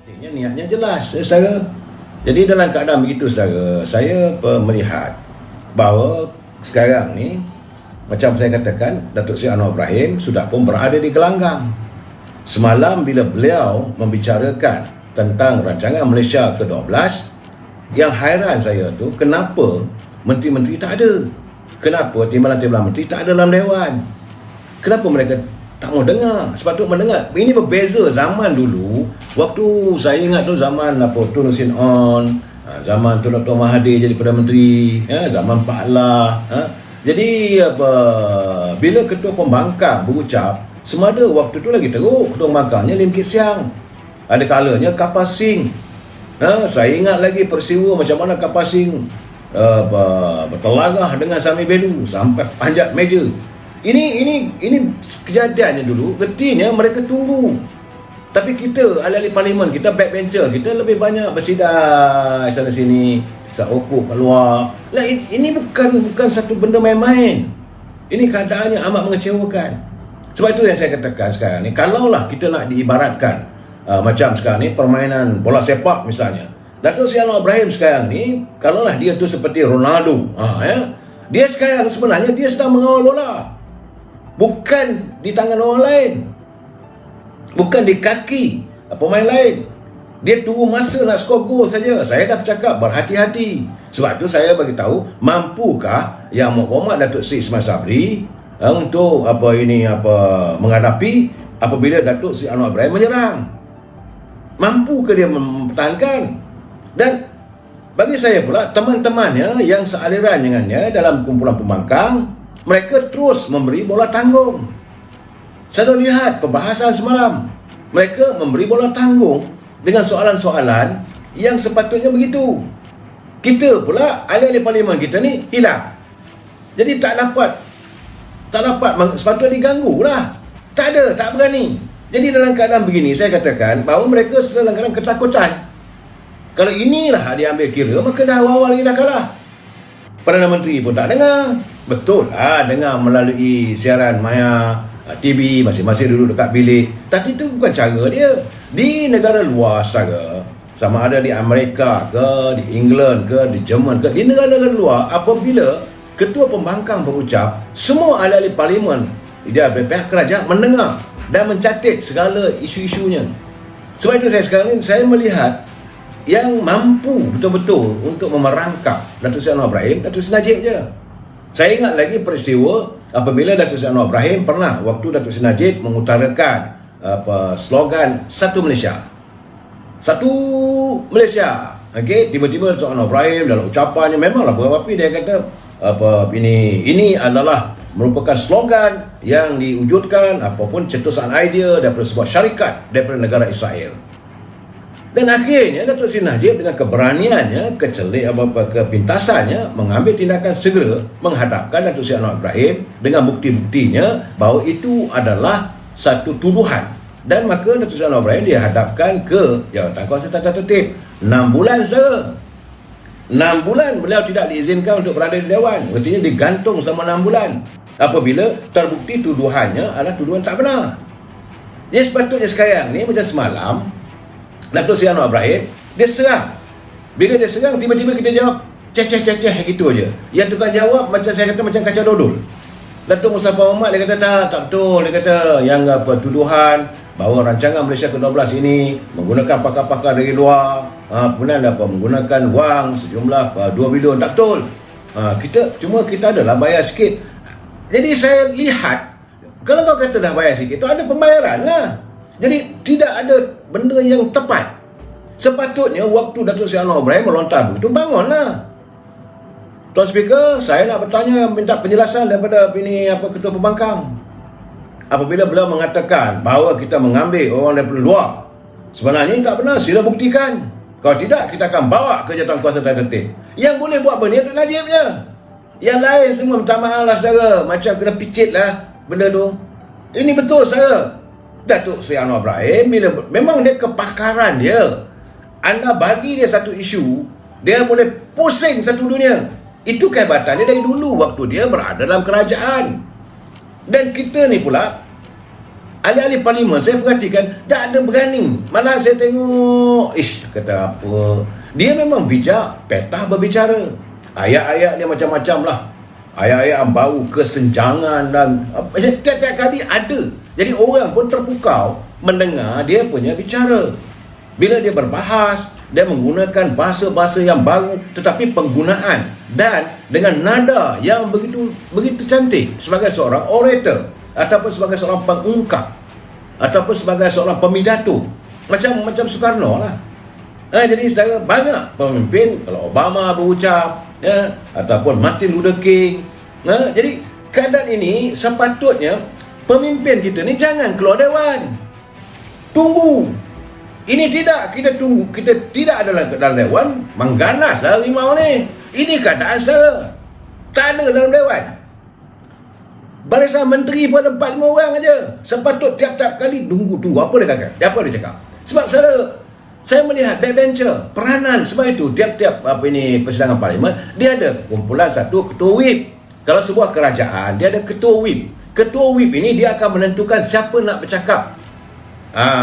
Niatnya jelas, saudara. Jadi dalam keadaan begitu, saudara, saya melihat bahawa sekarang ni, macam saya katakan, Datuk Seri Anwar Ibrahim sudah pun berada di gelanggang. Semalam bila beliau membicarakan tentang rancangan Malaysia ke-12, yang hairan saya tu, kenapa menteri-menteri tak ada? Kenapa timbalan-timbalan menteri tak ada dalam Dewan? Kenapa mereka tak mau dengar? Sepatutnya mendengar. Ini berbeza zaman dulu. Waktu saya ingat tu zaman Tun Hussein On, zaman Tun Dr. Mahathir jadi Perdana Menteri, zaman Pak Allah. Jadi bila Ketua Pembangkang berucap, semada waktu tu lagi teruk Ketua Pembangkangnya Lim Kit Siang. Ada kalanya Kapal Singh. Saya ingat lagi peristiwa macam mana Kapal Singh bertelagah dengan Sami Belu sampai panjat meja. Ini kejadiannya dulu. Artinya mereka tunggu. Tapi kita ahli-ahli parlimen, kita backbencher, kita lebih banyak bersidai sana sini, sakokok keluar. Lah ini bukan satu benda main-main. Ini keadaannya amat mengecewakan. Sebab itu yang saya katakan sekarang ni, kalaulah kita nak diibaratkan macam sekarang ni permainan bola sepak misalnya, Datuk Seri Anwar Ibrahim sekarang ni, kalaulah dia tu seperti Ronaldo, dia sekarang sebenarnya dia sedang mengawal bola, bukan di tangan orang lain, bukan di kaki pemain lain. Dia tunggu masa nak skor gol saja. Saya dah bercakap berhati-hati. Sebab tu saya bagi tahu, mampukah Yang Mohd Datuk Seri Ismail Sabri untuk menghadapi apabila Datuk Seri Anwar Ibrahim menyerang? Mampukah dia mempertahankan? Dan bagi saya pula, teman-temannya yang sealiran dengannya dalam kumpulan pembangkang, mereka terus memberi bola tanggung. Saya dah lihat perbahasan semalam. Mereka memberi bola tanggung dengan soalan-soalan yang sepatutnya begitu. Kita pula, ahli-ahli parlimen kita ni hilang. Jadi tak dapat sepatutnya diganggu lah. Tak berani. Jadi dalam keadaan begini, saya katakan bahawa mereka sedang dalam keadaan ketakutan. Kalau inilah diambil kira, maka dah awal-awal ini dah kalah. Perdana Menteri pun tak dengar. Betul dengar melalui siaran maya TV, masing-masing duduk dekat bilik. Tapi itu bukan cara dia. Di negara luar, saudara, sama ada di Amerika ke, di England ke, di Jerman ke, di negara-negara luar, apabila Ketua Pembangkang berucap, semua ahli-ahli parlimen, dia pihak kerajaan mendengar dan mencatat segala isu-isunya. Sebab itu sekarang ini saya melihat yang mampu betul-betul untuk memerangkap Datuk Seri Anwar Ibrahim, Datuk Seri Najib je. Saya ingat lagi peristiwa apabila Datuk Seri Anwar Ibrahim pernah, waktu Datuk Seri Najib mengutarakan slogan Satu Malaysia. Satu Malaysia. Okey, tiba-tiba Datuk Anwar Ibrahim dalam ucapannya memanglah berapi dia kata ini adalah merupakan slogan yang diwujudkan apapun cetusan idea daripada sebuah syarikat daripada negara Israel. Dan akhirnya Datuk Seri Najib dengan keberaniannya, kepintasannya mengambil tindakan segera menghadapkan Datuk Seri Anwar Ibrahim dengan bukti-buktinya bahawa itu adalah satu tuduhan. Dan maka Datuk Seri Anwar Ibrahim dihadapkan ke Jawatan Kuasa Tata Tertib 6 bulan saja. 6 bulan beliau tidak diizinkan untuk berada di Dewan. Artinya digantung selama 6 bulan apabila terbukti tuduhannya adalah tuduhan tak benar. Dia sepatutnya sekarang ni macam semalam Datuk Seri Anwar Ibrahim, dia serang. Bila dia serang, tiba-tiba kita jawab ceh gitu aja. Yang tukang jawab macam saya kata macam kacau dodol. Datuk Mustafa Mohamad dia kata tak betul. Dia kata yang tuduhan bahawa rancangan Malaysia ke-12 ini menggunakan pakar-pakar dari luar, kemudian menggunakan wang sejumlah 2 bilion, tak betul. Kita adalah bayar sikit. Jadi saya lihat, kalau kau kata dah bayar sikit, tu ada pembayaran lah. Jadi tidak ada benda yang tepat. Sepatutnya waktu Datuk Seri Anwar Ibrahim melontar begitu, bangunlah. Tuan Speaker, saya nak bertanya, minta penjelasan daripada Ketua Pembangkang. Apabila beliau mengatakan bahawa kita mengambil orang daripada luar, sebenarnya ini tak benar, sila buktikan. Kalau tidak, kita akan bawa ke Jawatan Kuasa Tata Tertib. Yang boleh buat benda Datuk Najib je. Yang lain semua minta maaf lah saudara, macam kena picit lah benda tu. Ini betul saudara. Datuk Seri Anwar Ibrahim, bila memang dia kepakaran dia, anda bagi dia satu isu, dia boleh pusing satu dunia. Itu kehebatan dia dari dulu waktu dia berada dalam kerajaan. Dan kita ni pula ahli-ahli parlimen saya perhatikan tak ada berani. Malah saya tengok, kata apa, dia memang bijak, petah berbicara, ayat-ayat dia macam-macam lah, ayat-ayat yang bau kesenjangan dan tiap-tiap kali ada. Jadi orang pun terpukau mendengar dia punya bicara. Bila dia berbahas, dia menggunakan bahasa-bahasa yang baru, tetapi penggunaan dan dengan nada yang begitu cantik sebagai seorang orator, ataupun sebagai seorang pengungkap, ataupun sebagai seorang pemidato, macam Soekarno lah. Jadi saya banyak pemimpin, kalau Obama berucap, ataupun Martin Luther King. Jadi keadaan ini sepatutnya pemimpin kita ni jangan keluar dewan. Tunggu. Ini tidak, kita tunggu, kita tidak ada dalam dewan, mengganaslah rimau ni. Ini keadaan saya. Tak ada dalam dewan. Barisan menteri pun ada 4-5 orang aja. Sepatut tiap-tiap kali tunggu apa dia kata? Apa dia cakap? Sebab saya melihat backbencher peranan sebab itu tiap-tiap persidangan parlimen dia ada kumpulan satu ketua whip. Kalau sebuah kerajaan dia ada ketua whip. Ketua whip ini dia akan menentukan siapa nak bercakap.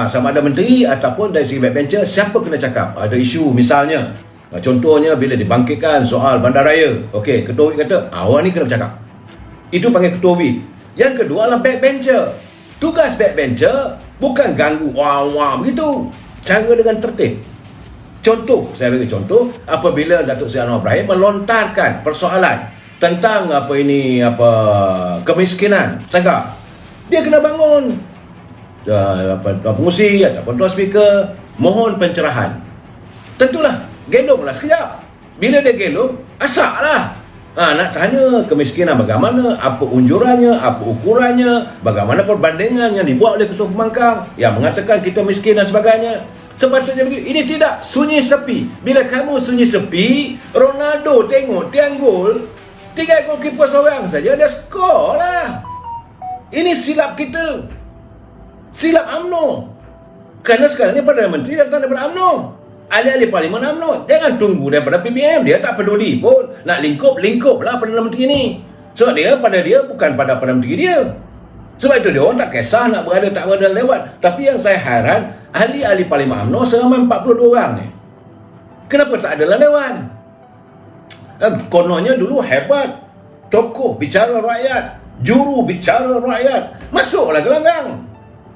Sama ada menteri ataupun dari segi backbencher siapa kena cakap. Ada isu misalnya, contohnya bila dibangkitkan soal bandaraya, okey, ketua whip kata awak ni kena bercakap. Itu panggil ketua whip. Yang kedua adalah backbencher. Tugas backbencher bukan ganggu wah begitu, cara dengan tertib. Contoh, saya bagi contoh, apabila Datuk Seri Anwar Ibrahim melontarkan persoalan tentang kemiskinan tegak, dia kena bangun pengusi ataupun tuan speaker mohon pencerahan. Tentulah gelonglah sekejap. Bila dia gelong, asaklah. Nak tanya kemiskinan bagaimana, apa unjurannya, apa ukurannya, bagaimana perbandingan yang dibuat oleh Ketua Pembangkang yang mengatakan kita miskin dan sebagainya. Sepatutnya begitu. Ini tidak sunyi sepi. Bila kamu sunyi sepi, Ronaldo tengok tiang gol, 3 gol kiper seorang saja dia skor lah. Ini silap kita, silap UMNO. Kerana sekarang ni Perdana Menteri datang daripada UMNO, ahli-ahli parlimen UMNO. Jangan tunggu daripada PBM. Dia tak peduli pun. Nak lingkup lah Perdana Menteri ni. Sebab pada dia bukan pada Perdana Menteri dia. Sebab itu dia orang tak kisah nak berada tak berada lewat. Tapi yang saya heran, ahli-ahli parlimen UMNO seramai 42 orang ni, kenapa tak ada dalam dewan? Kononnya dulu hebat, tokoh bicara rakyat, juru bicara rakyat, masuklah gelanggang.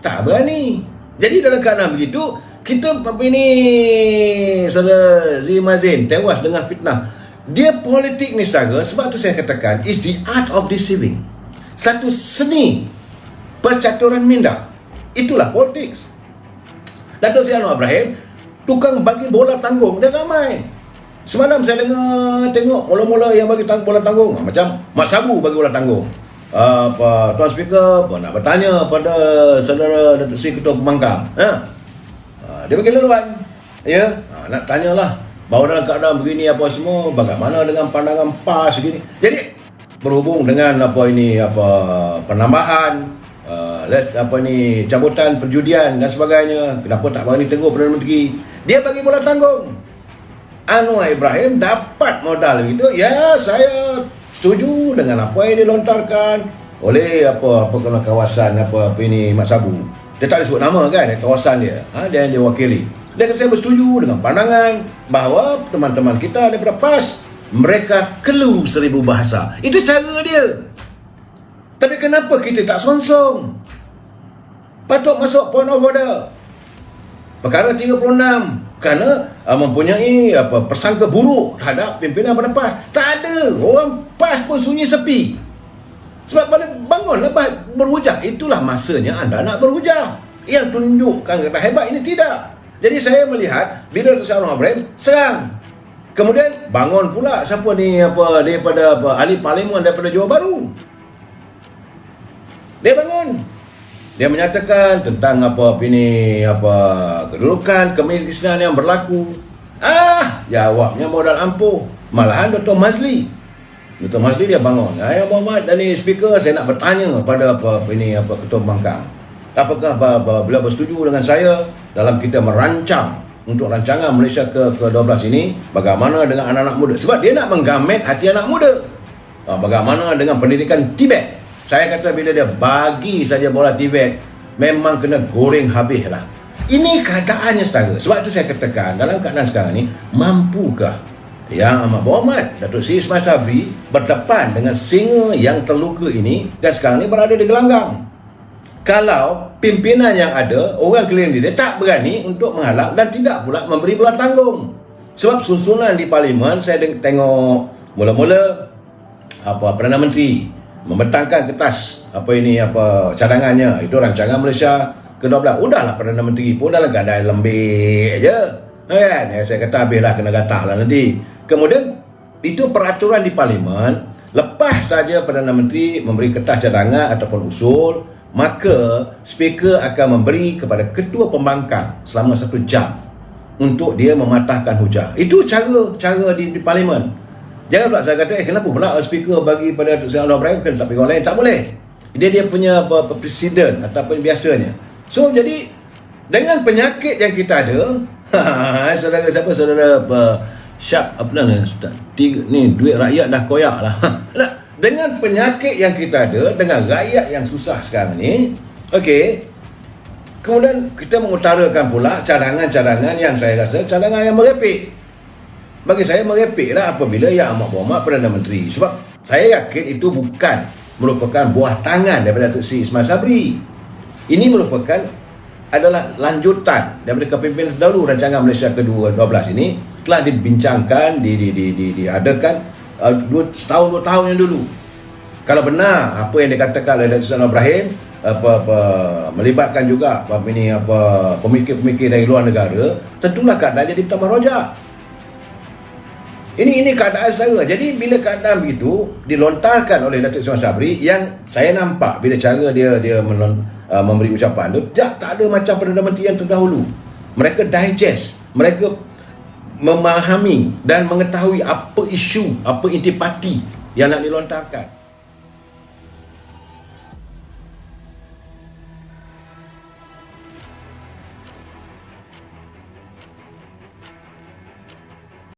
Tak berani. Jadi dalam keadaan begitu, kita Saudara Zee Mazin tewas dengan fitnah. Dia politik ni saudara, sebab tu saya katakan is the art of deceiving. Satu seni percaturan minda. Itulah politik. Datuk Seri Anwar Ibrahim tukang bagi bola tanggung, dia ramai. Semalam saya tengok mula-mula yang bagi bola tanggung, macam Mak Sabu bagi bola tanggung. Tuan Speaker nak bertanya pada saudara Datuk Seri Ketua Pembangkang. Dia bagi laluan. Nak tanyalah bahawa dalam keadaan begini apa semua, bagaimana dengan pandangan PAS begini. Jadi berhubung dengan penambahan cabutan perjudian dan sebagainya, kenapa tak berani tegur Perdana Menteri? Dia bagi bola tanggung. Anwar Ibrahim dapat modal gitu. Ya, saya setuju dengan apa yang dilontarkan oleh kawasan Mak Sabu. Dia tak disebut nama kan, kawasan dia. Dia yang diwakili. Dan saya bersetuju dengan pandangan bahawa teman-teman kita daripada PAS, mereka kelu 1000 bahasa. Itu cara dia. Tapi kenapa kita tak sonsong? Patut masuk point of order. Perkara 36. Kerana mempunyai persangka buruk terhadap pimpinan pada PAS. Tak ada. Orang PAS pun sunyi sepi. Sebab bangunlah berhujah. Itulah masanya anda nak berhujah. Yang tunjukkan kata hebat ini tidak. Jadi saya melihat bila Datuk Seri Anwar Ibrahim serang, kemudian bangun pula siapa ni daripada ahli parlimen daripada Johor Bahru. Dia bangun. Dia menyatakan tentang kedudukan kemiskinan yang berlaku. Jawabnya modal ampuh. Malahan Dr. Mazli dia bangun. Ya Muhammad dan speaker, saya nak bertanya pada Ketua Pembangkang. Apakah beliau bersetuju dengan saya dalam kita merancang untuk rancangan Malaysia ke-12 ini, bagaimana dengan anak-anak muda? Sebab dia nak menggamet hati anak muda. Bagaimana dengan pendidikan Tibet? Saya kata bila dia bagi saja bola Tibet, memang kena goreng habis lah. Ini keadaannya setara. Sebab itu saya katakan, dalam keadaan sekarang ni, mampukah Yang Amat Berhormat Datuk Seri Ismail Sabri berdepan dengan singa yang terluka ini dan sekarang ni berada di gelanggang? Kalau pimpinan yang ada, orang keliling dia tak berani untuk menghalang dan tidak pula memberi belah tanggung. Sebab susunan di Parlimen, saya tengok mula-mula Perdana Menteri membentangkan kertas cadangannya, itu rancangan Malaysia ke-12. Udahlah, Perdana Menteri pun dalam keadaan lembik je, kan? Saya kata habislah, kena gatah lah nanti. Kemudian itu peraturan di Parlimen. Lepas saja Perdana Menteri memberi kertas cadangan ataupun usul, maka speaker akan memberi kepada ketua pembangkang selama 1 jam untuk dia mematahkan hujah. Itu cara di Parlimen. Jangan pula saya kata, kenapa pula speaker bagi pada Datuk Seri Anwar Ibrahim, kena tak bagi orang lain? Tak boleh. Dia punya presiden ataupun biasanya. So, jadi dengan penyakit yang kita ada, saudara siapa? Saudara Syak ni duit rakyat dah koyak lah. Dengan penyakit yang kita ada, dengan rakyat yang susah sekarang ni, okey, kemudian kita mengutarakan pula cadangan-cadangan yang saya rasa cadangan yang merepek. Bagi saya merepek lah apabila Yang Amat Berhormat Perdana Menteri. Sebab saya yakin itu bukan merupakan buah tangan daripada Datuk Seri Ismail Sabri. Ini merupakan adalah lanjutan daripada kepimpinan terdahulu. Rancangan Malaysia ke-12 ini telah dibincangkan, diadakan setahun 2 tahun yang dulu. Kalau benar apa yang dikatakan oleh Datuk Seri Anwar Ibrahim, melibatkan juga pemikir-pemikir dari luar negara, tentulah keadaan jadi bertambah rojak. Ini keadaan setara. Jadi bila keadaan begitu dilontarkan oleh Datuk Seri Sabri, yang saya nampak bila cara dia memberi ucapan tu, tak ada macam Perdana Menteri yang terdahulu. Mereka digest, mereka memahami dan mengetahui apa isu, apa intipati yang nak dilontarkan.